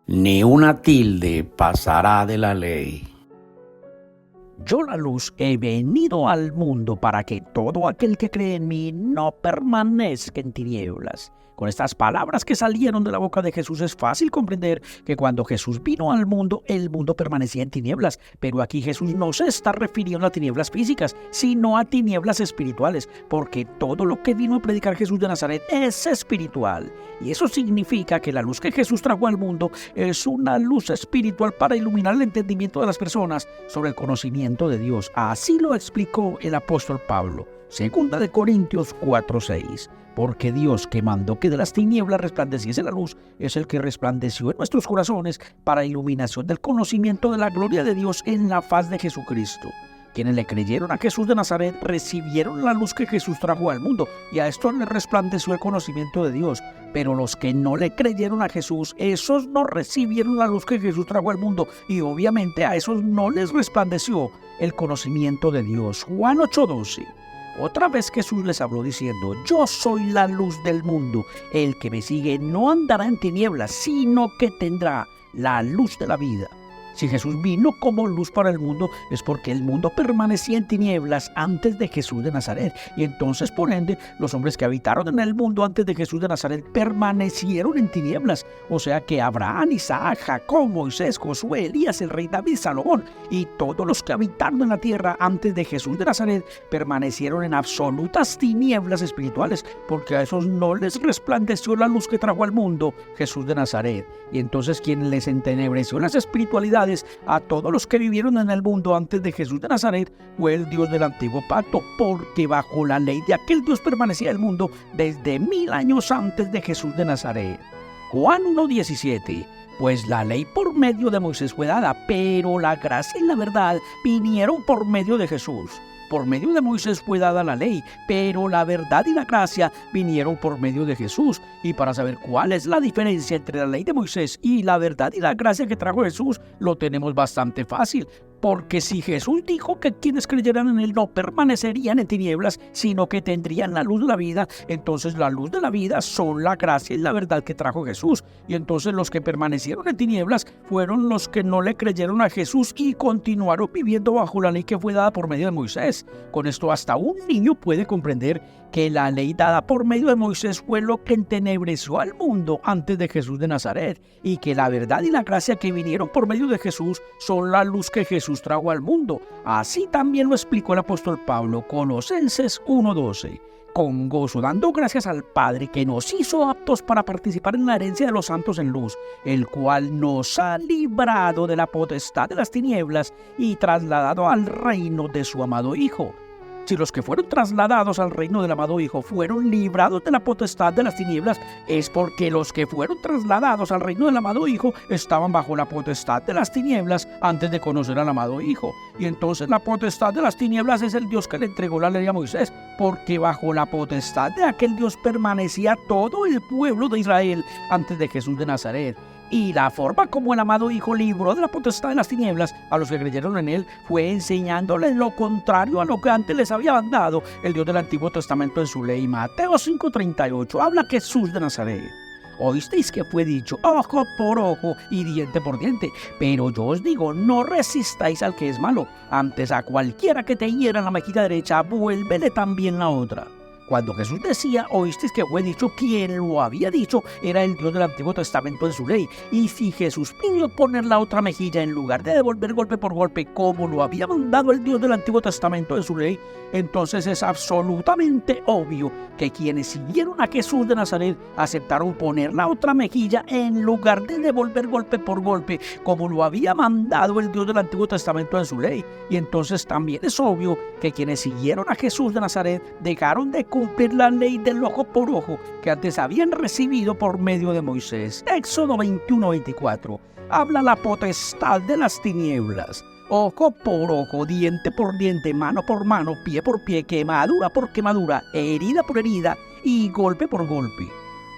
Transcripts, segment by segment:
Ni una tilde pasará de la ley. Yo, la luz, he venido al mundo para que todo aquel que cree en mí no permanezca en tinieblas. Con estas palabras que salieron de la boca de Jesús es fácil comprender que cuando Jesús vino al mundo, el mundo permanecía en tinieblas. Pero aquí Jesús no se está refiriendo a tinieblas físicas, sino a tinieblas espirituales, porque todo lo que vino a predicar Jesús de Nazaret es espiritual. Y eso significa que la luz que Jesús trajo al mundo es una luz espiritual para iluminar el entendimiento de las personas sobre el conocimiento de Dios. Así lo explicó el apóstol Pablo. Segunda de Corintios 4:6. Porque Dios, que mandó que de las tinieblas resplandeciese la luz, es el que resplandeció en nuestros corazones para iluminación del conocimiento de la gloria de Dios en la faz de Jesucristo. Quienes le creyeron a Jesús de Nazaret recibieron la luz que Jesús trajo al mundo, y a esto le resplandeció el conocimiento de Dios. Pero los que no le creyeron a Jesús, esos no recibieron la luz que Jesús trajo al mundo, y obviamente a esos no les resplandeció el conocimiento de Dios. Juan 8:12. Otra vez Jesús les habló diciendo: yo soy la luz del mundo. El que me sigue no andará en tinieblas, sino que tendrá la luz de la vida. Si Jesús vino como luz para el mundo, es porque el mundo permanecía en tinieblas antes de Jesús de Nazaret. Y entonces, por ende, los hombres que habitaron en el mundo antes de Jesús de Nazaret permanecieron en tinieblas. O sea que Abraham, Isaac, Jacob, Moisés, Josué, Elías, el rey David, Salomón y todos los que habitaron en la tierra antes de Jesús de Nazaret permanecieron en absolutas tinieblas espirituales, porque a esos no les resplandeció la luz que trajo al mundo Jesús de Nazaret. Y entonces, quien les entenebreció las espiritualidades a todos los que vivieron en el mundo antes de Jesús de Nazaret fue el Dios del antiguo pacto, porque bajo la ley de aquel Dios permanecía el mundo desde 1000 años antes de Jesús de Nazaret. Juan 1:17. Pues la ley por medio de Moisés fue dada, pero la gracia y la verdad vinieron por medio de Jesús. Por medio de Moisés fue dada la ley, pero la verdad y la gracia vinieron por medio de Jesús. Y para saber cuál es la diferencia entre la ley de Moisés y la verdad y la gracia que trajo Jesús, lo tenemos bastante fácil. Porque si Jesús dijo que quienes creyeran en Él no permanecerían en tinieblas, sino que tendrían la luz de la vida, entonces la luz de la vida son la gracia y la verdad que trajo Jesús. Y entonces los que permanecieron en tinieblas fueron los que no le creyeron a Jesús y continuaron viviendo bajo la ley que fue dada por medio de Moisés. Con esto hasta un niño puede comprender que la ley dada por medio de Moisés fue lo que entenebreció al mundo antes de Jesús de Nazaret, y que la verdad y la gracia que vinieron por medio de Jesús son la luz que Jesús trajo al mundo. Así también lo explicó el apóstol Pablo, Colosenses 1:12. Con gozo, dando gracias al Padre que nos hizo aptos para participar en la herencia de los santos en luz, el cual nos ha librado de la potestad de las tinieblas y trasladado al reino de su amado Hijo. Si los que fueron trasladados al reino del amado Hijo fueron librados de la potestad de las tinieblas, es porque los que fueron trasladados al reino del amado Hijo estaban bajo la potestad de las tinieblas antes de conocer al amado Hijo. Y entonces la potestad de las tinieblas es el Dios que le entregó la ley a Moisés, porque bajo la potestad de aquel Dios permanecía todo el pueblo de Israel antes de Jesús de Nazaret. Y la forma como el amado Hijo libró de la potestad de las tinieblas a los que creyeron en Él fue enseñándoles lo contrario a lo que antes les había mandado el Dios del Antiguo Testamento en su ley. Mateo 5:38 habla Jesús de Nazaret. Oísteis que fue dicho: ojo por ojo y diente por diente. Pero yo os digo, no resistáis al que es malo. Antes a cualquiera que te hiera en la mejilla derecha, vuélvele también la otra. Cuando Jesús decía, oísteis que fue dicho, quien lo había dicho era el Dios del Antiguo Testamento en su ley. Y si Jesús pidió poner la otra mejilla en lugar de devolver golpe por golpe, como lo había mandado el Dios del Antiguo Testamento en su ley, entonces es absolutamente obvio que quienes siguieron a Jesús de Nazaret aceptaron poner la otra mejilla en lugar de devolver golpe por golpe, como lo había mandado el Dios del Antiguo Testamento en su ley. Y entonces también es obvio que quienes siguieron a Jesús de Nazaret dejaron de cumplir la ley del ojo por ojo que antes habían recibido por medio de Moisés. Éxodo 21:24 habla la potestad de las tinieblas. Ojo por ojo, diente por diente, mano por mano, pie por pie, quemadura por quemadura, herida por herida y golpe por golpe.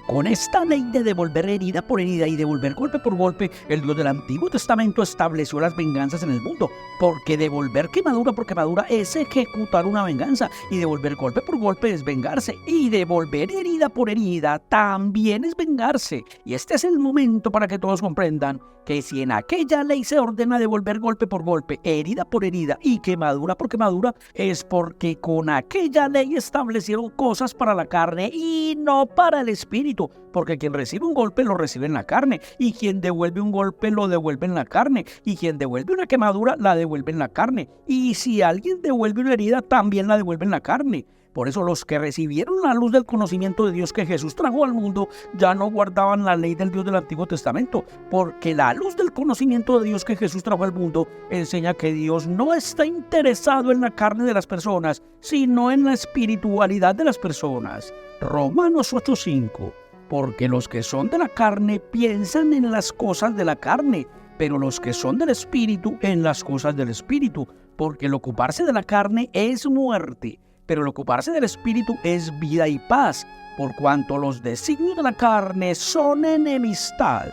Con esta ley de devolver herida por herida y devolver golpe por golpe, el Dios del Antiguo Testamento estableció las venganzas en el mundo, porque devolver quemadura por quemadura es ejecutar una venganza, y devolver golpe por golpe es vengarse, y devolver herida por herida también es vengarse. Y este es el momento para que todos comprendan que si en aquella ley se ordena devolver golpe por golpe, herida por herida y quemadura por quemadura, es porque con aquella ley establecieron cosas para la carne y no para el espíritu, porque quien recibe un golpe lo recibe en la carne, y quien devuelve un golpe lo devuelve en la carne, y quien devuelve una quemadura la devuelve en la carne, y si alguien devuelve una herida también la devuelve en la carne. Por eso los que recibieron la luz del conocimiento de Dios que Jesús trajo al mundo ya no guardaban la ley del Dios del Antiguo Testamento, porque la luz del conocimiento de Dios que Jesús trajo al mundo enseña que Dios no está interesado en la carne de las personas, sino en la espiritualidad de las personas. Romanos 8:5. Porque los que son de la carne piensan en las cosas de la carne, pero los que son del Espíritu en las cosas del Espíritu, porque el ocuparse de la carne es muerte, pero el ocuparse del Espíritu es vida y paz, por cuanto los designios de la carne son enemistad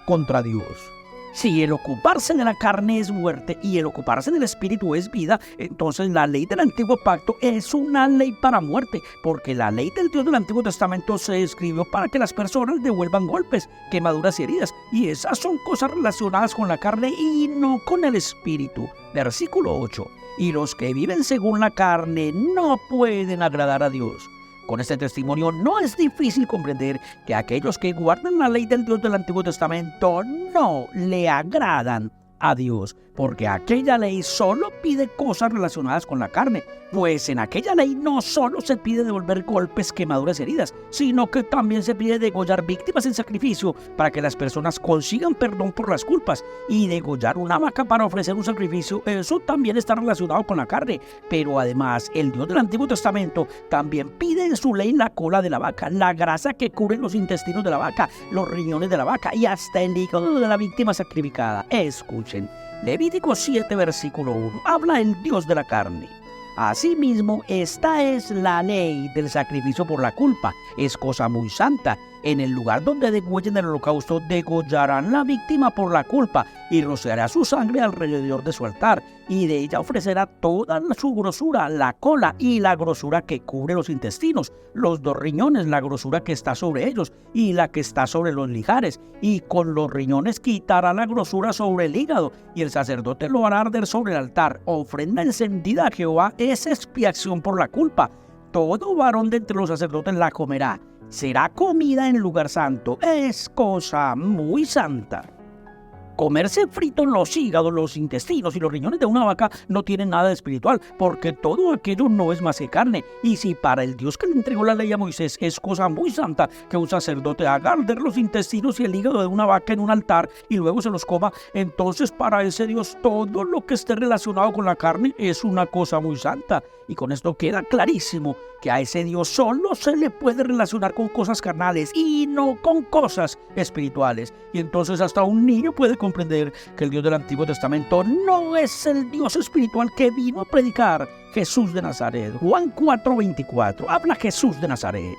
contra Dios. Si el ocuparse de la carne es muerte y el ocuparse del Espíritu es vida, entonces la ley del Antiguo Pacto es una ley para muerte, porque la ley del Dios del Antiguo Testamento se escribió para que las personas devuelvan golpes, quemaduras y heridas, y esas son cosas relacionadas con la carne y no con el Espíritu. Versículo 8. Y los que viven según la carne no pueden agradar a Dios. Con este testimonio no es difícil comprender que aquellos que guardan la ley del Dios del Antiguo Testamento no le agradan a Dios, porque aquella ley solo pide cosas relacionadas con la carne, pues en aquella ley no solo se pide devolver golpes, quemaduras y heridas, sino que también se pide degollar víctimas en sacrificio para que las personas consigan perdón por las culpas, y degollar una vaca para ofrecer un sacrificio, eso también está relacionado con la carne. Pero además el Dios del Antiguo Testamento también pide en su ley la cola de la vaca, la grasa que cubre los intestinos de la vaca, los riñones de la vaca y hasta el hígado de la víctima sacrificada. Escuchen, Levítico 7, versículo 1, habla el Dios de la carne. Asimismo, esta es la ley del sacrificio por la culpa. Es cosa muy santa. En el lugar donde degüellen el holocausto, degollarán la víctima por la culpa y rociará su sangre alrededor de su altar, y de ella ofrecerá toda su grosura, la cola y la grosura que cubre los intestinos, los dos riñones, la grosura que está sobre ellos y la que está sobre los lijares, y con los riñones quitará la grosura sobre el hígado, y el sacerdote lo hará arder sobre el altar. Ofrenda encendida a Jehová es expiación por la culpa. Todo varón de entre los sacerdotes la comerá. Será comida en lugar santo. Es cosa muy santa. Comerse frito los hígados, los intestinos y los riñones de una vaca no tiene nada de espiritual, porque todo aquello no es más que carne. Y si para el Dios que le entregó la ley a Moisés es cosa muy santa que un sacerdote haga arder los intestinos y el hígado de una vaca en un altar y luego se los coma, entonces para ese Dios todo lo que esté relacionado con la carne es una cosa muy santa. Y con esto queda clarísimo que a ese Dios solo se le puede relacionar con cosas carnales y no con cosas espirituales. Y entonces hasta un niño puede comprender que el Dios del Antiguo Testamento no es el Dios espiritual que vino a predicar Jesús de Nazaret. Juan 4:24 habla Jesús de Nazaret.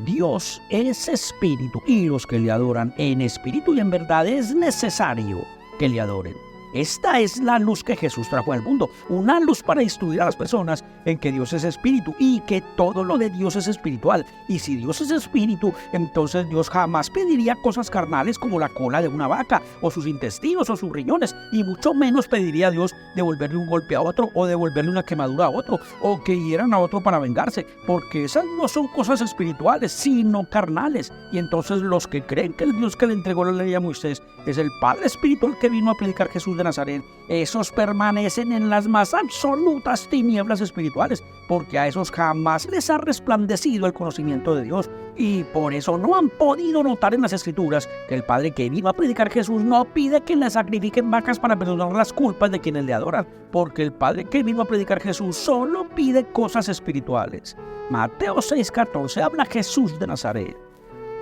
Dios es espíritu, y los que le adoran en espíritu y en verdad es necesario que le adoren. Esta es la luz que Jesús trajo al mundo, una luz para instruir a las personas en que Dios es espíritu y que todo lo de Dios es espiritual. Y si Dios es espíritu, entonces Dios jamás pediría cosas carnales como la cola de una vaca, o sus intestinos, o sus riñones, y mucho menos pediría a Dios devolverle un golpe a otro, o devolverle una quemadura a otro, o que hieran a otro para vengarse, porque esas no son cosas espirituales, sino carnales. Y entonces los que creen que el Dios que le entregó la ley a Moisés es el Padre espiritual que vino a predicar Jesús de Nazaret, esos permanecen en las más absolutas tinieblas espirituales, porque a esos jamás les ha resplandecido el conocimiento de Dios, y por eso no han podido notar en las Escrituras que el Padre que vino a predicar Jesús no pide que le sacrifiquen vacas para perdonar las culpas de quienes le adoran, porque el Padre que vino a predicar Jesús solo pide cosas espirituales. Mateo 6:14 habla Jesús de Nazaret.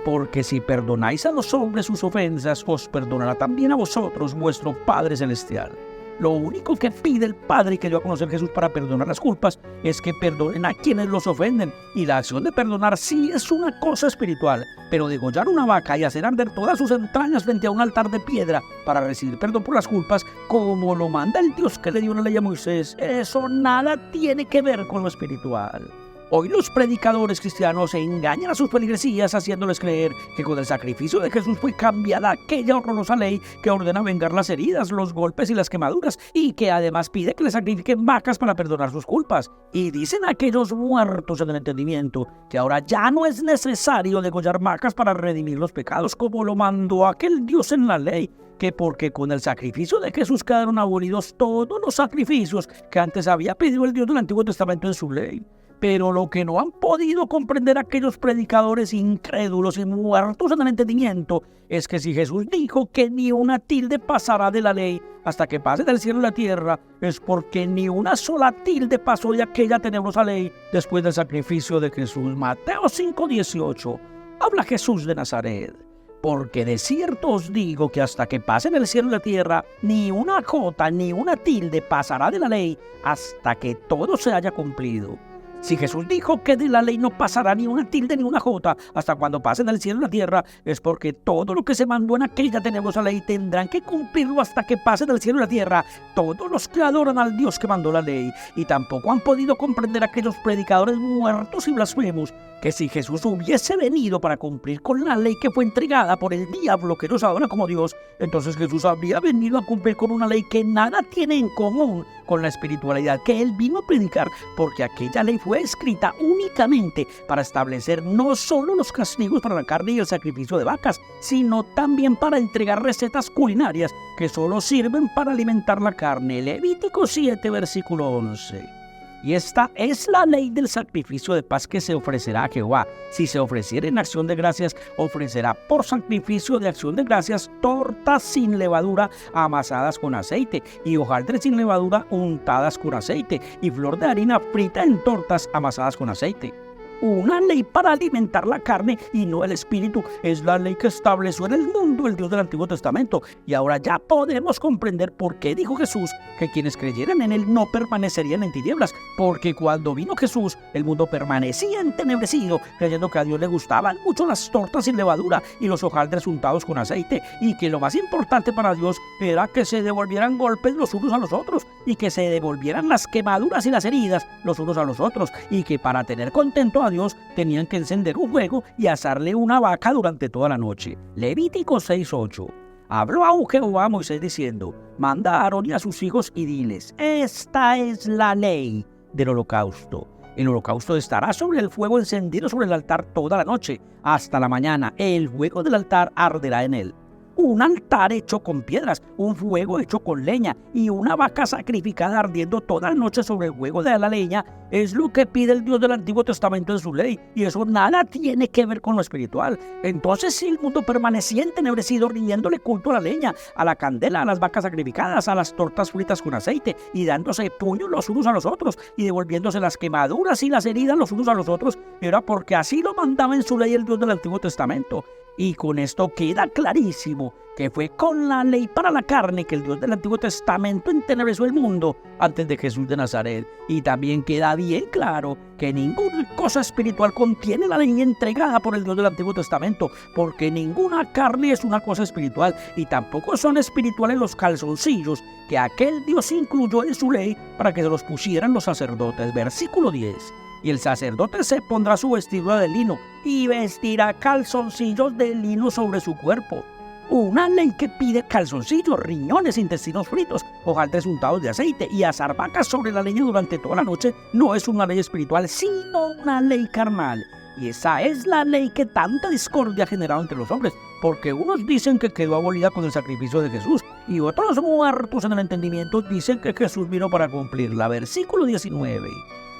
Porque si perdonáis a los hombres sus ofensas, os perdonará también a vosotros vuestro Padre Celestial. Lo único que pide el Padre que dio a conocer Jesús para perdonar las culpas es que perdonen a quienes los ofenden. Y la acción de perdonar sí es una cosa espiritual, pero degollar una vaca y hacer arder todas sus entrañas frente a un altar de piedra para recibir perdón por las culpas, como lo manda el Dios que le dio una ley a Moisés, eso nada tiene que ver con lo espiritual. Hoy los predicadores cristianos engañan a sus feligresías haciéndoles creer que con el sacrificio de Jesús fue cambiada aquella horrorosa ley que ordena vengar las heridas, los golpes y las quemaduras, y que además pide que le sacrifiquen vacas para perdonar sus culpas. Y dicen aquellos muertos en el entendimiento que ahora ya no es necesario degollar vacas para redimir los pecados como lo mandó aquel Dios en la ley, que porque con el sacrificio de Jesús quedaron abolidos todos los sacrificios que antes había pedido el Dios del Antiguo Testamento en su ley. Pero lo que no han podido comprender aquellos predicadores incrédulos y muertos en el entendimiento es que si Jesús dijo que ni una tilde pasará de la ley hasta que pase del cielo y la tierra, es porque ni una sola tilde pasó de aquella tenebrosa ley después del sacrificio de Jesús. Mateo 5:18. Habla Jesús de Nazaret. Porque de cierto os digo que hasta que pasen el cielo y la tierra, ni una jota ni una tilde pasará de la ley hasta que todo se haya cumplido. Si Jesús dijo que de la ley no pasará ni una tilde ni una jota hasta cuando pasen el cielo y la tierra, es porque todo lo que se mandó en aquella tenebrosa ley tendrán que cumplirlo hasta que pasen el cielo y la tierra todos los que adoran al Dios que mandó la ley. Y tampoco han podido comprender aquellos predicadores muertos y blasfemos que si Jesús hubiese venido para cumplir con la ley que fue entregada por el diablo que nos adora como Dios, entonces Jesús habría venido a cumplir con una ley que nada tiene en común con la espiritualidad que Él vino a predicar, porque aquella ley fue escrita únicamente para establecer no solo los castigos para la carne y el sacrificio de vacas, sino también para entregar recetas culinarias que solo sirven para alimentar la carne. Levítico 7, versículo 11. Y esta es la ley del sacrificio de paz que se ofrecerá a Jehová. Si se ofreciera en acción de gracias, ofrecerá por sacrificio de acción de gracias tortas sin levadura amasadas con aceite, y hojaldres sin levadura untadas con aceite, y flor de harina frita en tortas amasadas con aceite. Una ley para alimentar la carne y no el espíritu es la ley que estableció en el mundo el Dios del Antiguo Testamento. Y ahora ya podemos comprender por qué dijo Jesús que quienes creyeran en Él no permanecerían en tinieblas. Porque cuando vino Jesús, el mundo permanecía entenebrecido, creyendo que a Dios le gustaban mucho las tortas sin levadura y los hojaldres untados con aceite, y que lo más importante para Dios era que se devolvieran golpes los unos a los otros, y que se devolvieran las quemaduras y las heridas los unos a los otros, y que para tener contento a Dios tenían que encender un fuego y asarle una vaca durante toda la noche. Levítico 6:8. Habló aún Jehová a Moisés diciendo: manda a Aarón y a sus hijos y diles: esta es la ley del holocausto. El holocausto estará sobre el fuego encendido sobre el altar toda la noche, hasta la mañana. El fuego del altar arderá en él. Un altar hecho con piedras, un fuego hecho con leña y una vaca sacrificada ardiendo toda la noche sobre el fuego de la leña es lo que pide el Dios del Antiguo Testamento en su ley, y eso nada tiene que ver con lo espiritual. Entonces, si el mundo permanecía entenebrecido rindiéndole culto a la leña, a la candela, a las vacas sacrificadas, a las tortas fritas con aceite, y dándose puños los unos a los otros, y devolviéndose las quemaduras y las heridas los unos a los otros, era porque así lo mandaba en su ley el Dios del Antiguo Testamento. Y con esto queda clarísimo que fue con la ley para la carne que el Dios del Antiguo Testamento entenebreció el mundo antes de Jesús de Nazaret. Y también queda bien claro que ninguna cosa espiritual contiene la ley entregada por el Dios del Antiguo Testamento, porque ninguna carne es una cosa espiritual, y tampoco son espirituales los calzoncillos que aquel Dios incluyó en su ley para que se los pusieran los sacerdotes. Versículo 10. Y el sacerdote se pondrá su vestidura de lino y vestirá calzoncillos de lino sobre su cuerpo. Una ley que pide calzoncillos, riñones, intestinos fritos, hojaldres untados de aceite y asar vacas sobre la leña durante toda la noche no es una ley espiritual, sino una ley carnal. Y esa es la ley que tanta discordia ha generado entre los hombres, porque unos dicen que quedó abolida con el sacrificio de Jesús, y otros muertos en el entendimiento dicen que Jesús vino para cumplirla. Versículo 19.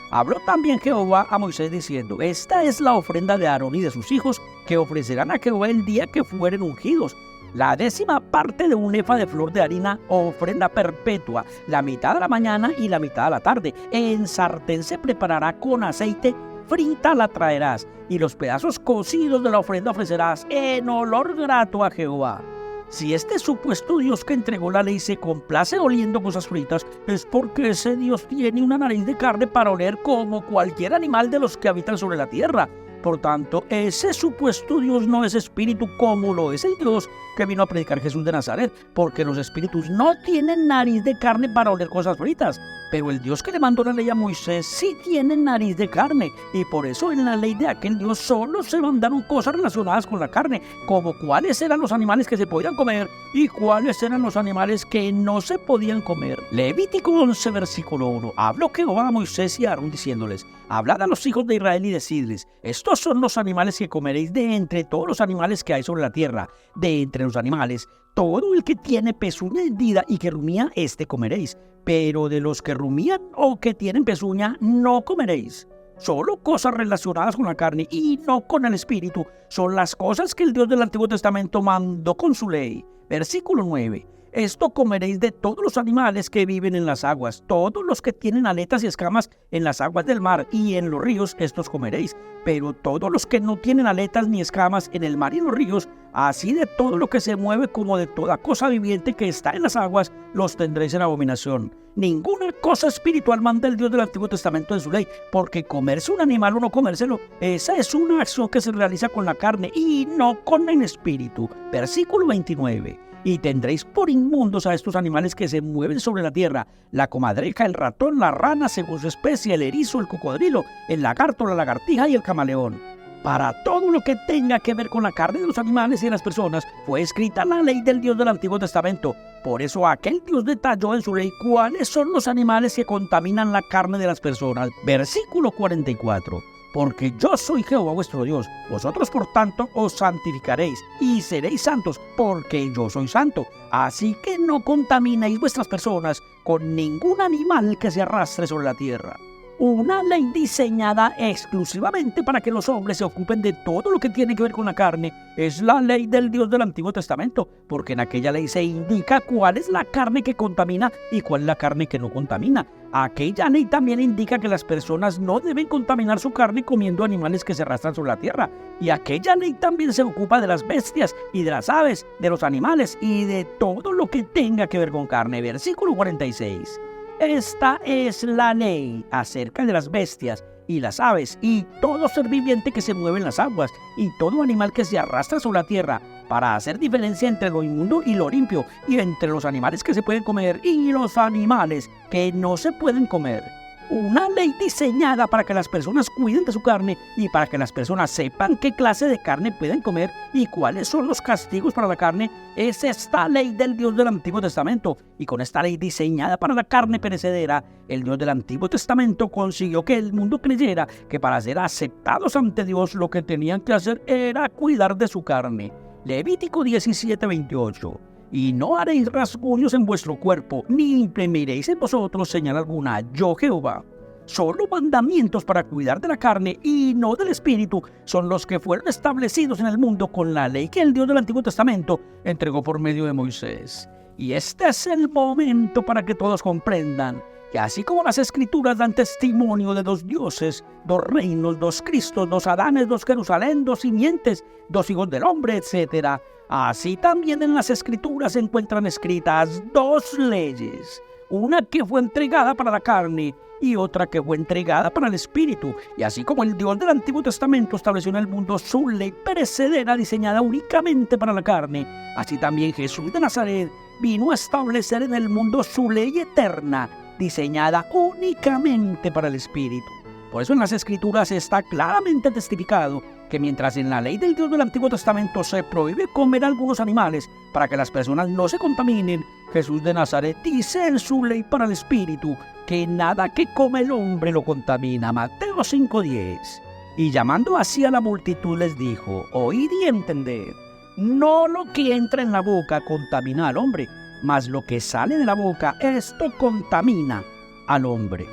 Habló también Jehová a Moisés diciendo: esta es la ofrenda de Aarón y de sus hijos, que ofrecerán a Jehová el día que fueren ungidos. La 10ª parte de un efa de flor de harina, ofrenda perpetua, la mitad a la mañana y la mitad a la tarde. En sartén se preparará con aceite, frita la traerás, y los pedazos cocidos de la ofrenda ofrecerás en olor grato a Jehová. Si este supuesto Dios que entregó la ley se complace oliendo cosas fritas, es porque ese Dios tiene una nariz de carne para oler como cualquier animal de los que habitan sobre la tierra. Por tanto, ese supuesto Dios no es espíritu como lo es el Dios que vino a predicar Jesús de Nazaret, porque los espíritus no tienen nariz de carne para oler cosas fritas. Pero el Dios que le mandó la ley a Moisés sí tiene nariz de carne, y por eso en la ley de aquel Dios solo se mandaron cosas relacionadas con la carne, como cuáles eran los animales que se podían comer y cuáles eran los animales que no se podían comer. Levítico 11, versículo 1. Habló Jehová a Moisés y a Aarón diciéndoles: hablad a los hijos de Israel y decidles: estos son los animales que comeréis de entre todos los animales que hay sobre la tierra. De entre los animales, todo el que tiene pezuña hendida y que rumía, este comeréis. Pero de los que rumían o que tienen pezuña, no comeréis. Solo cosas relacionadas con la carne y no con el espíritu son las cosas que el Dios del Antiguo Testamento mandó con su ley. Versículo 9. Esto comeréis de todos los animales que viven en las aguas, todos los que tienen aletas y escamas en las aguas del mar y en los ríos, estos comeréis. Pero todos los que no tienen aletas ni escamas en el mar y en los ríos, así de todo lo que se mueve como de toda cosa viviente que está en las aguas, los tendréis en abominación. Ninguna cosa espiritual manda el Dios del Antiguo Testamento en su ley, porque comerse un animal o no comérselo, esa es una acción que se realiza con la carne y no con el espíritu. Versículo 29. Y tendréis por inmundos a estos animales que se mueven sobre la tierra: la comadreja, el ratón, la rana según su especie, el erizo, el cocodrilo, el lagarto, la lagartija y el camaleón. Para todo lo que tenga que ver con la carne de los animales y de las personas, fue escrita la ley del Dios del Antiguo Testamento. Por eso aquel Dios detalló en su ley cuáles son los animales que contaminan la carne de las personas. Versículo 44. Porque yo soy Jehová vuestro Dios, vosotros por tanto os santificaréis y seréis santos, porque yo soy santo. Así que no contaminéis vuestras personas con ningún animal que se arrastre sobre la tierra. Una ley diseñada exclusivamente para que los hombres se ocupen de todo lo que tiene que ver con la carne es la ley del Dios del Antiguo Testamento, porque en aquella ley se indica cuál es la carne que contamina y cuál es la carne que no contamina. Aquella ley también indica que las personas no deben contaminar su carne comiendo animales que se arrastran sobre la tierra. Y aquella ley también se ocupa de las bestias y de las aves, de los animales y de todo lo que tenga que ver con carne. Versículo 46. Esta es la ley acerca de las bestias y las aves y todo ser viviente que se mueve en las aguas y todo animal que se arrastra sobre la tierra, para hacer diferencia entre lo inmundo y lo limpio, y entre los animales que se pueden comer y los animales que no se pueden comer. Una ley diseñada para que las personas cuiden de su carne y para que las personas sepan qué clase de carne pueden comer y cuáles son los castigos para la carne. Es esta ley del Dios del Antiguo Testamento. Y con esta ley diseñada para la carne perecedera, el Dios del Antiguo Testamento consiguió que el mundo creyera que para ser aceptados ante Dios lo que tenían que hacer era cuidar de su carne. Levítico 17:28. Y no haréis rasguños en vuestro cuerpo, ni imprimiréis en vosotros señal alguna, yo Jehová. Solo mandamientos para cuidar de la carne y no del espíritu son los que fueron establecidos en el mundo con la ley que el Dios del Antiguo Testamento entregó por medio de Moisés. Y este es el momento para que todos comprendan que así como las Escrituras dan testimonio de dos dioses, dos reinos, dos Cristos, dos Adanes, dos Jerusalén, dos simientes, dos hijos del hombre, etc., así también en las Escrituras se encuentran escritas dos leyes, una que fue entregada para la carne y otra que fue entregada para el espíritu. Y así como el Dios del Antiguo Testamento estableció en el mundo su ley perecedera diseñada únicamente para la carne, así también Jesús de Nazaret vino a establecer en el mundo su ley eterna, diseñada únicamente para el espíritu. Por eso en las Escrituras está claramente testificado que mientras en la ley del Dios del Antiguo Testamento se prohíbe comer algunos animales para que las personas no se contaminen, Jesús de Nazaret dice en su ley para el espíritu que nada que come el hombre lo contamina. Mateo 5:10. Y llamando así a la multitud les dijo: oíd y entended, no lo que entra en la boca contamina al hombre, mas lo que sale de la boca, esto contamina al hombre.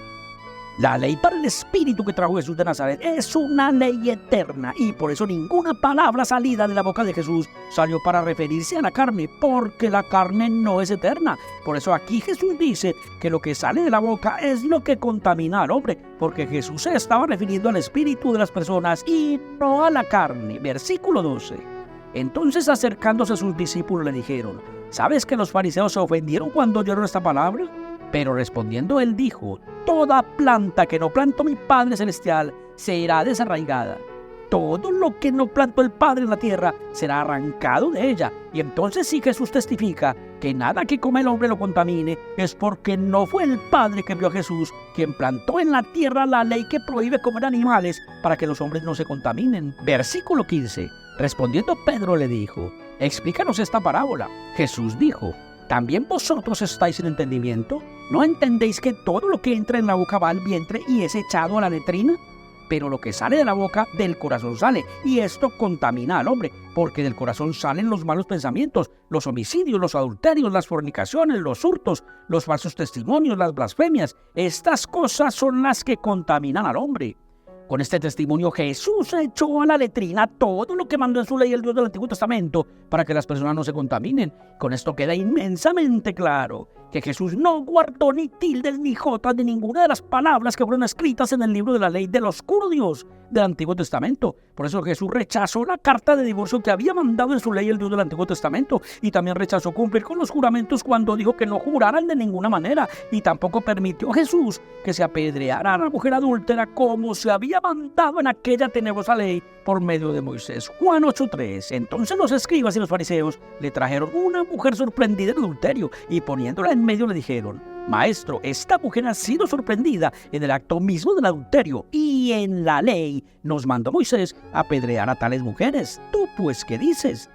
La ley para el espíritu que trajo Jesús de Nazaret es una ley eterna, y por eso ninguna palabra salida de la boca de Jesús salió para referirse a la carne, porque la carne no es eterna. Por eso aquí Jesús dice que lo que sale de la boca es lo que contamina al hombre, porque Jesús se estaba refiriendo al espíritu de las personas y no a la carne. Versículo 12. Entonces, acercándose a sus discípulos, le dijeron: ¿Sabes que los fariseos se ofendieron cuando oyeron esta palabra? Pero respondiendo él dijo: Toda planta que no plantó mi Padre Celestial será desarraigada. Todo lo que no plantó el Padre en la tierra será arrancado de ella. Y entonces sí, Jesús testifica que nada que come el hombre lo contamine, es porque no fue el Padre que envió a Jesús quien plantó en la tierra la ley que prohíbe comer animales para que los hombres no se contaminen. Versículo 15. Respondiendo Pedro le dijo: Explícanos esta parábola. Jesús dijo: ¿También vosotros estáis sin entendimiento? ¿No entendéis que todo lo que entra en la boca va al vientre y es echado a la letrina? Pero lo que sale de la boca, del corazón sale, y esto contamina al hombre, porque del corazón salen los malos pensamientos, los homicidios, los adulterios, las fornicaciones, los hurtos, los falsos testimonios, las blasfemias. Estas cosas son las que contaminan al hombre. Con este testimonio, Jesús echó a la letrina todo lo que mandó en su ley el Dios del Antiguo Testamento para que las personas no se contaminen. Con esto queda inmensamente claro que Jesús no guardó ni tildes ni jotas de ninguna de las palabras que fueron escritas en el libro de la ley del oscuro Dios del Antiguo Testamento. Por eso Jesús rechazó la carta de divorcio que había mandado en su ley el Dios del Antiguo Testamento, y también rechazó cumplir con los juramentos cuando dijo que no juraran de ninguna manera, y tampoco permitió Jesús que se apedreara a la mujer adúltera como se había mandado en aquella tenebrosa ley por medio de Moisés. Juan 8:3. Entonces los escribas y los fariseos le trajeron una mujer sorprendida en adulterio, y poniéndola en medio le dijeron: Maestro, esta mujer ha sido sorprendida en el acto mismo del adulterio, y en la ley nos mandó Moisés apedrear a tales mujeres. ¿Tú pues qué dices?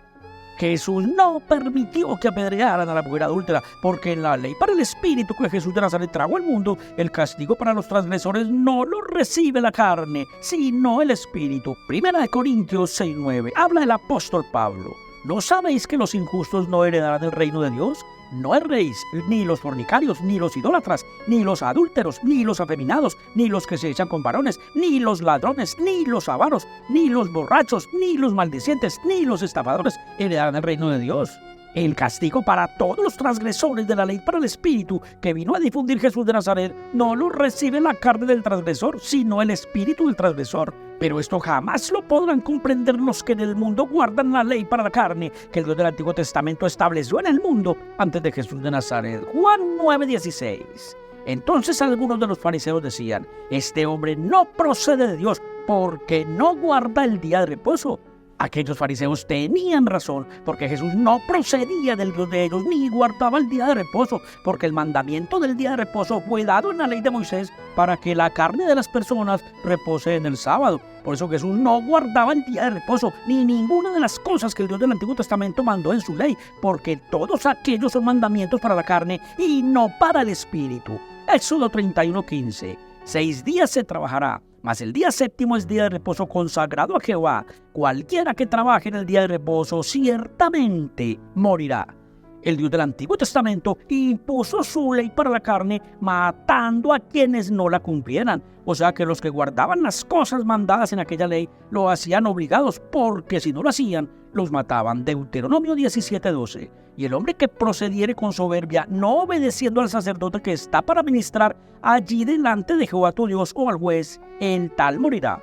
Jesús no permitió que apedrearan a la mujer adúltera, porque en la ley para el Espíritu que Jesús de Nazaret trajo al mundo, el castigo para los transgresores no lo recibe la carne, sino el Espíritu. Primera de Corintios 6:9. Habla el apóstol Pablo: ¿No sabéis que los injustos no heredarán el reino de Dios? No erréis, ni los fornicarios, ni los idólatras, ni los adúlteros, ni los afeminados, ni los que se echan con varones, ni los ladrones, ni los avaros, ni los borrachos, ni los maldicientes, ni los estafadores heredarán el reino de Dios. El castigo para todos los transgresores de la ley para el Espíritu que vino a difundir Jesús de Nazaret no lo recibe la carne del transgresor, sino el espíritu del transgresor. Pero esto jamás lo podrán comprender los que en el mundo guardan la ley para la carne que el Dios del Antiguo Testamento estableció en el mundo antes de Jesús de Nazaret. Juan 9:16. Entonces algunos de los fariseos decían: Este hombre no procede de Dios porque no guarda el día de reposo. Aquellos fariseos tenían razón, porque Jesús no procedía del Dios de ellos, ni guardaba el día de reposo, porque el mandamiento del día de reposo fue dado en la ley de Moisés para que la carne de las personas repose en el sábado. Por eso Jesús no guardaba el día de reposo, ni ninguna de las cosas que el Dios del Antiguo Testamento mandó en su ley, porque todos aquellos son mandamientos para la carne y no para el espíritu. Éxodo 31:15. 6 días se trabajará, mas el día séptimo es día de reposo consagrado a Jehová. Cualquiera que trabaje en el día de reposo ciertamente morirá. El Dios del Antiguo Testamento impuso su ley para la carne, matando a quienes no la cumplieran. O sea que los que guardaban las cosas mandadas en aquella ley lo hacían obligados, porque si no lo hacían, los mataban. Deuteronomio 17:12. Y el hombre que procediere con soberbia, no obedeciendo al sacerdote que está para ministrar allí delante de Jehová tu Dios o al juez, el tal morirá.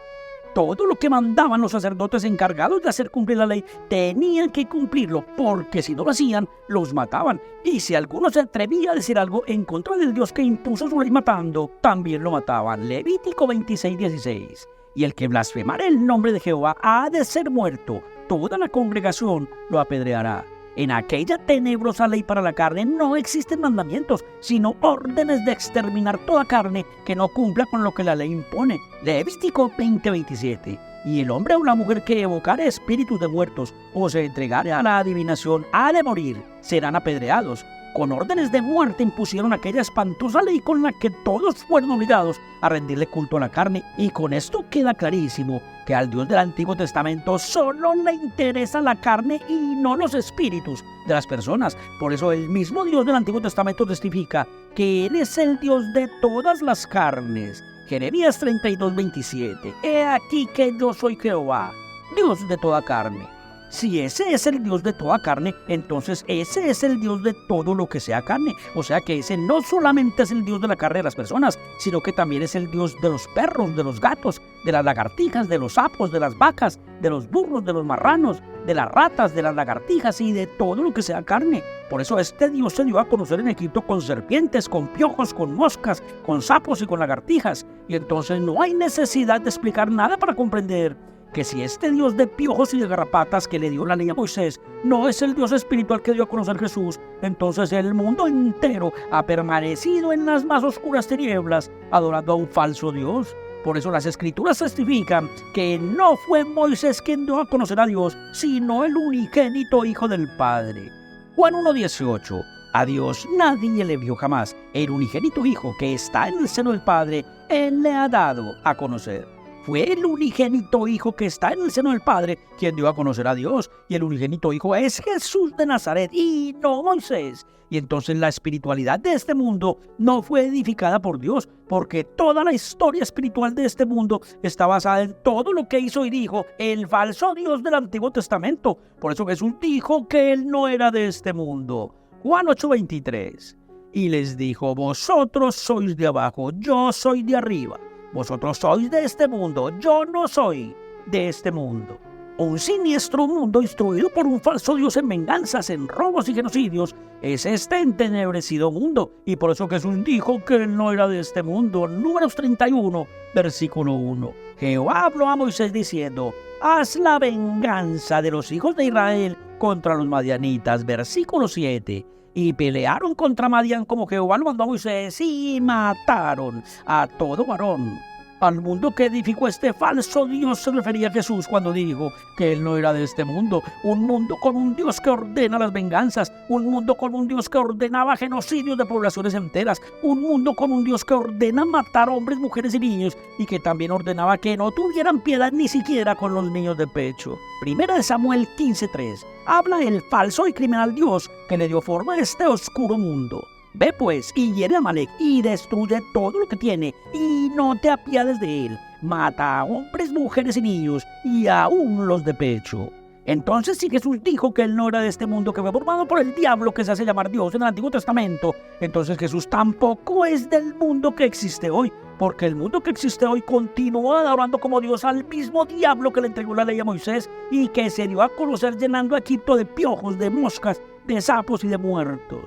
Todo lo que mandaban los sacerdotes encargados de hacer cumplir la ley tenían que cumplirlo, porque si no lo hacían, los mataban. Y si alguno se atrevía a decir algo en contra del Dios que impuso su ley matando, también lo mataban. Levítico 26:16. Y el que blasfemare el nombre de Jehová ha de ser muerto. Toda la congregación lo apedreará. En aquella tenebrosa ley para la carne no existen mandamientos, sino órdenes de exterminar toda carne que no cumpla con lo que la ley impone. Levítico 20:27. Y el hombre o la mujer que evocare espíritus de muertos o se entregare a la adivinación ha de morir, serán apedreados. Con órdenes de muerte impusieron aquella espantosa ley con la que todos fueron obligados a rendirle culto a la carne. Y con esto queda clarísimo que al Dios del Antiguo Testamento solo le interesa la carne y no los espíritus de las personas. Por eso el mismo Dios del Antiguo Testamento testifica que Él es el Dios de todas las carnes. Jeremías 32:27. He aquí que yo soy Jehová, Dios de toda carne. Si ese es el Dios de toda carne, entonces ese es el Dios de todo lo que sea carne. O sea que ese no solamente es el Dios de la carne de las personas, sino que también es el Dios de los perros, de los gatos, de las lagartijas, de los sapos, de las vacas, de los burros, de los marranos, de las ratas, de las lagartijas y de todo lo que sea carne. Por eso este Dios se dio a conocer en Egipto con serpientes, con piojos, con moscas, con sapos y con lagartijas. Y entonces no hay necesidad de explicar nada para comprender que si este Dios de piojos y de garrapatas que le dio la ley a Moisés no es el Dios espiritual que dio a conocer Jesús, entonces el mundo entero ha permanecido en las más oscuras tinieblas adorando a un falso Dios. Por eso las Escrituras testifican que no fue Moisés quien dio a conocer a Dios, sino el unigénito Hijo del Padre. Juan 1:18. A Dios nadie le vio jamás. El unigénito Hijo que está en el seno del Padre, Él le ha dado a conocer. Fue el unigénito Hijo que está en el seno del Padre quien dio a conocer a Dios. Y el unigénito Hijo es Jesús de Nazaret y no Moisés. Y entonces la espiritualidad de este mundo no fue edificada por Dios, porque toda la historia espiritual de este mundo está basada en todo lo que hizo y dijo el falso Dios del Antiguo Testamento. Por eso Jesús dijo que Él no era de este mundo. Juan 8:23. Y les dijo: vosotros sois de abajo, yo soy de arriba. Vosotros sois de este mundo, yo no soy de este mundo. Un siniestro mundo instruido por un falso Dios en venganzas, en robos y genocidios, es este entenebrecido mundo. Y por eso Jesús dijo que Él no era de este mundo. Números 31, versículo 1. Jehová habló a Moisés diciendo: haz la venganza de los hijos de Israel contra los madianitas. Versículo 7. Y pelearon contra Madián como Jehová lo mandó a Moisés y mataron a todo varón. Al mundo que edificó este falso Dios se refería a Jesús cuando dijo que Él no era de este mundo. Un mundo con un Dios que ordena las venganzas, un mundo con un Dios que ordenaba genocidios de poblaciones enteras, un mundo con un Dios que ordena matar hombres, mujeres y niños, y que también ordenaba que no tuvieran piedad ni siquiera con los niños de pecho. Primera de Samuel 15:3. Habla el falso y criminal Dios que le dio forma a este oscuro mundo. Ve pues y hiere a Amalec y destruye todo lo que tiene y no te apiades de él. Mata a hombres, mujeres y niños y aún los de pecho. Entonces si Jesús dijo que Él no era de este mundo, que fue formado por el diablo que se hace llamar Dios en el Antiguo Testamento, entonces Jesús tampoco es del mundo que existe hoy, porque el mundo que existe hoy continúa adorando como Dios al mismo diablo que le entregó la ley a Moisés y que se dio a conocer llenando a Egipto de piojos, de moscas, de sapos y de muertos.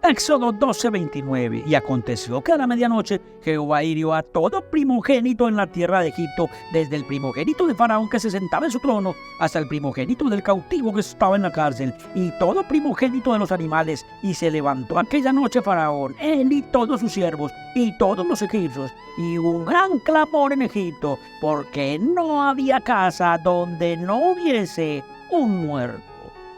Éxodo 12:29. Y aconteció que a la medianoche Jehová hirió a todo primogénito en la tierra de Egipto, desde el primogénito de Faraón que se sentaba en su trono, hasta el primogénito del cautivo que estaba en la cárcel, y todo primogénito de los animales. Y se levantó aquella noche Faraón, él y todos sus siervos, y todos los egipcios, y un gran clamor en Egipto, porque no había casa donde no hubiese un muerto.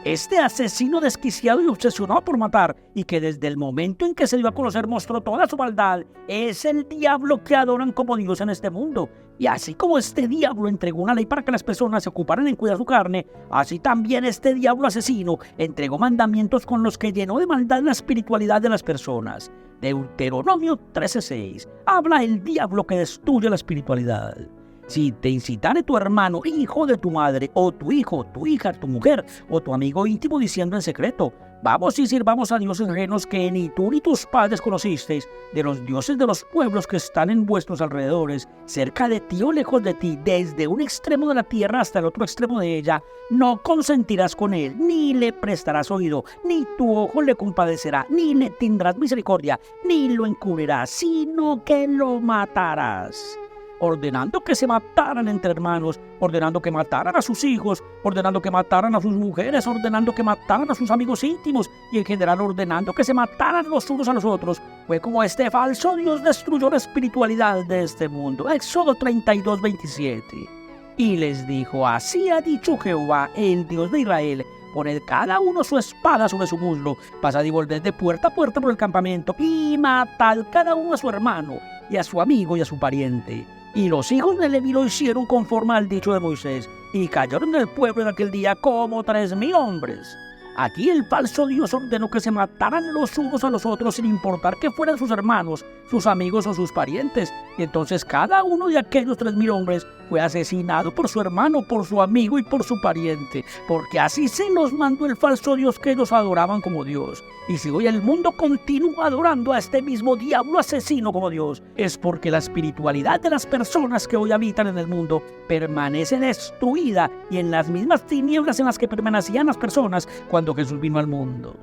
Este asesino desquiciado y obsesionado por matar, y que desde el momento en que se dio a conocer mostró toda su maldad, es el diablo que adoran como Dios en este mundo. Y así como este diablo entregó una ley para que las personas se ocuparan en cuidar su carne, así también este diablo asesino entregó mandamientos con los que llenó de maldad la espiritualidad de las personas. Deuteronomio 13:6. Habla el diablo que destruye la espiritualidad. Si te incitare tu hermano, hijo de tu madre, o tu hijo, tu hija, tu mujer, o tu amigo íntimo diciendo en secreto: vamos y sirvamos a dioses ajenos que ni tú ni tus padres conocisteis, de los dioses de los pueblos que están en vuestros alrededores, cerca de ti o lejos de ti, desde un extremo de la tierra hasta el otro extremo de ella, no consentirás con él, ni le prestarás oído, ni tu ojo le compadecerá, ni le tendrás misericordia, ni lo encubrirás, sino que lo matarás. Ordenando que se mataran entre hermanos, ordenando que mataran a sus hijos, ordenando que mataran a sus mujeres, ordenando que mataran a sus amigos íntimos y en general ordenando que se mataran los unos a los otros. Fue como este falso Dios destruyó la espiritualidad de este mundo. Éxodo 32:27. Y les dijo: así ha dicho Jehová, el Dios de Israel: poned cada uno su espada sobre su muslo, pasad y volved de puerta a puerta por el campamento, y matad cada uno a su hermano, y a su amigo y a su pariente. Y los hijos de Leví lo hicieron conforme al dicho de Moisés, y cayeron del pueblo en aquel día como 3,000 hombres. Aquí el falso Dios ordenó que se mataran los unos a los otros sin importar que fueran sus hermanos, sus amigos o sus parientes. Y entonces cada uno de aquellos 3.000 hombres fue asesinado por su hermano, por su amigo y por su pariente, porque así se los mandó el falso Dios que ellos adoraban como Dios. Y si hoy el mundo continúa adorando a este mismo diablo asesino como Dios, es porque la espiritualidad de las personas que hoy habitan en el mundo permanece destruida y en las mismas tinieblas en las que permanecían las personas cuando Jesús vino al mundo.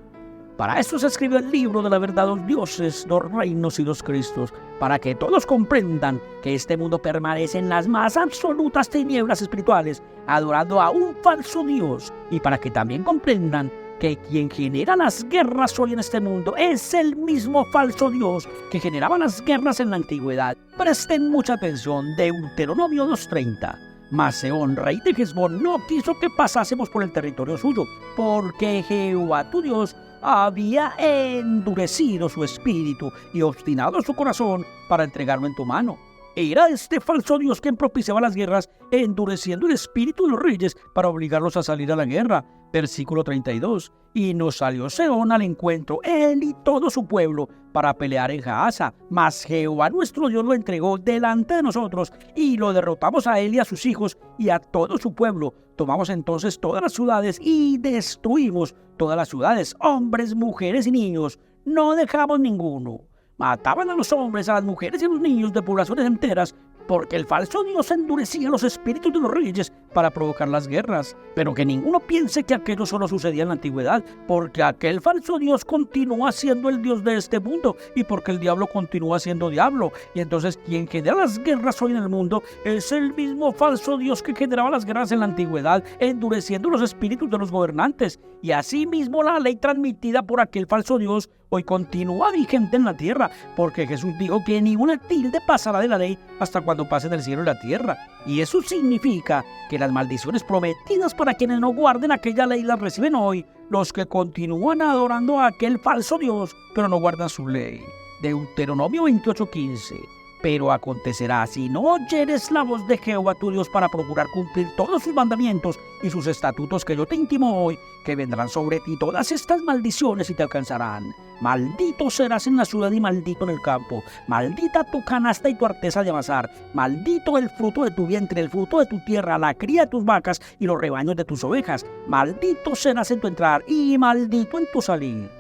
Para eso se escribió el libro de la verdad, los dioses, los reinos y los cristos, para que todos comprendan que este mundo permanece en las más absolutas tinieblas espirituales, adorando a un falso Dios, y para que también comprendan que quien genera las guerras hoy en este mundo es el mismo falso Dios que generaba las guerras en la antigüedad. Presten mucha atención, Deuteronomio 2:30. Mas Sehón, rey de Hesbón, no quiso que pasásemos por el territorio suyo, porque Jehová tu Dios había endurecido su espíritu y obstinado su corazón para entregarlo en tu mano. Era este falso Dios quien propiciaba las guerras, endureciendo el espíritu de los reyes para obligarlos a salir a la guerra. Versículo 32. Y nos salió Sehón al encuentro, él y todo su pueblo, para pelear en Jahaza. Mas Jehová nuestro Dios lo entregó delante de nosotros, y lo derrotamos a él y a sus hijos y a todo su pueblo. Tomamos entonces todas las ciudades y destruimos todas las ciudades, hombres, mujeres y niños. No dejamos ninguno. Mataban a los hombres, a las mujeres y a los niños de poblaciones enteras, porque el falso Dios endurecía los espíritus de los reyes para provocar las guerras. Pero que ninguno piense que aquello solo sucedía en la antigüedad, porque aquel falso Dios continúa siendo el Dios de este mundo, y porque el diablo continúa siendo diablo. Y entonces quien genera las guerras hoy en el mundo es el mismo falso Dios que generaba las guerras en la antigüedad, endureciendo los espíritus de los gobernantes. Y asimismo la ley transmitida por aquel falso Dios hoy continúa vigente en la tierra, porque Jesús dijo que ni una tilde pasará de la ley hasta cuando pasen el cielo y la tierra. Y eso significa que las maldiciones prometidas para quienes no guarden aquella ley las reciben hoy los que continúan adorando a aquel falso Dios, pero no guardan su ley. Deuteronomio 28:15. Pero acontecerá, si no oyeres la voz de Jehová tu Dios para procurar cumplir todos sus mandamientos y sus estatutos que yo te intimo hoy, que vendrán sobre ti todas estas maldiciones y te alcanzarán. Maldito serás en la ciudad y maldito en el campo. Maldita tu canasta y tu arteza de amasar. Maldito el fruto de tu vientre, el fruto de tu tierra, la cría de tus vacas y los rebaños de tus ovejas. Maldito serás en tu entrar y maldito en tu salir.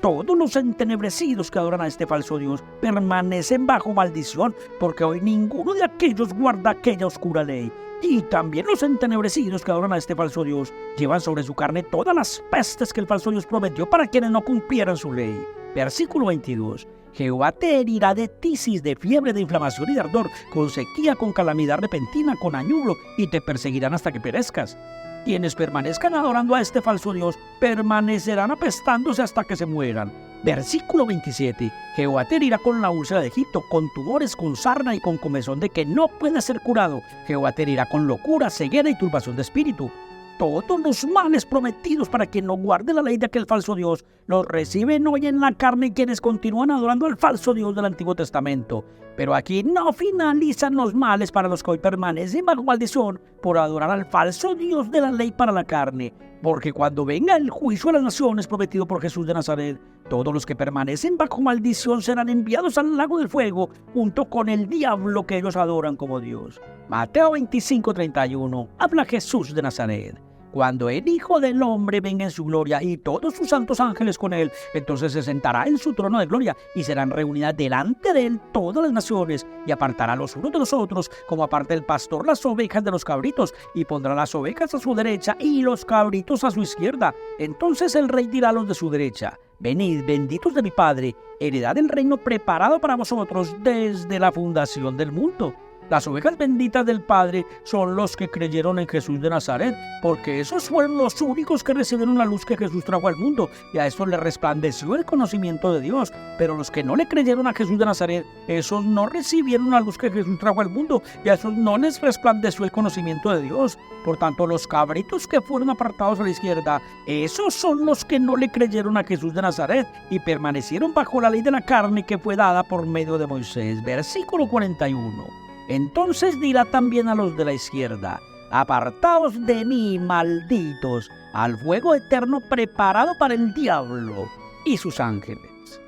Todos los entenebrecidos que adoran a este falso Dios permanecen bajo maldición, porque hoy ninguno de aquellos guarda aquella oscura ley. Y también los entenebrecidos que adoran a este falso Dios llevan sobre su carne todas las pestes que el falso Dios prometió para quienes no cumplieran su ley. Versículo 22. Jehová te herirá de tisis, de fiebre, de inflamación y de ardor, con sequía, con calamidad repentina, con añublo, y te perseguirán hasta que perezcas. Quienes permanezcan adorando a este falso Dios permanecerán apestándose hasta que se mueran. Versículo 27. Jehová te herirá con la úlcera de Egipto, con tumores, con sarna y con comezón de que no puede ser curado. Jehová te herirá con locura, ceguera y turbación de espíritu. Todos los males prometidos para quien no guarde la ley de aquel falso Dios los reciben hoy en la carne quienes continúan adorando al falso Dios del Antiguo Testamento. Pero aquí no finalizan los males para los que hoy permanecen bajo maldición por adorar al falso Dios de la ley para la carne. Porque cuando venga el juicio a las naciones prometido por Jesús de Nazaret, todos los que permanecen bajo maldición serán enviados al lago del fuego junto con el diablo que ellos adoran como Dios. Mateo 25:31. Habla Jesús de Nazaret. Cuando el Hijo del Hombre venga en su gloria y todos sus santos ángeles con él, entonces se sentará en su trono de gloria y serán reunidas delante de él todas las naciones, y apartará los unos de los otros, como aparta el pastor las ovejas de los cabritos, y pondrá las ovejas a su derecha y los cabritos a su izquierda. Entonces el rey dirá a los de su derecha: venid, benditos de mi Padre, heredad del reino preparado para vosotros desde la fundación del mundo. Las ovejas benditas del Padre son los que creyeron en Jesús de Nazaret, porque esos fueron los únicos que recibieron la luz que Jesús trajo al mundo, y a estos les resplandeció el conocimiento de Dios. Pero los que no le creyeron a Jesús de Nazaret, esos no recibieron la luz que Jesús trajo al mundo, y a esos no les resplandeció el conocimiento de Dios. Por tanto, los cabritos que fueron apartados a la izquierda, esos son los que no le creyeron a Jesús de Nazaret, y permanecieron bajo la ley de la carne que fue dada por medio de Moisés. Versículo 41. Entonces dirá también a los de la izquierda: apartaos de mí, malditos, al fuego eterno preparado para el diablo y sus ángeles.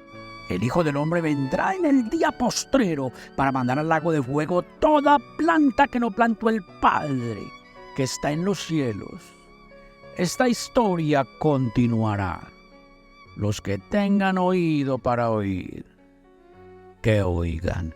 El Hijo del Hombre vendrá en el día postrero para mandar al lago de fuego toda planta que no plantó el Padre que está en los cielos. Esta historia continuará. Los que tengan oído para oír, que oigan.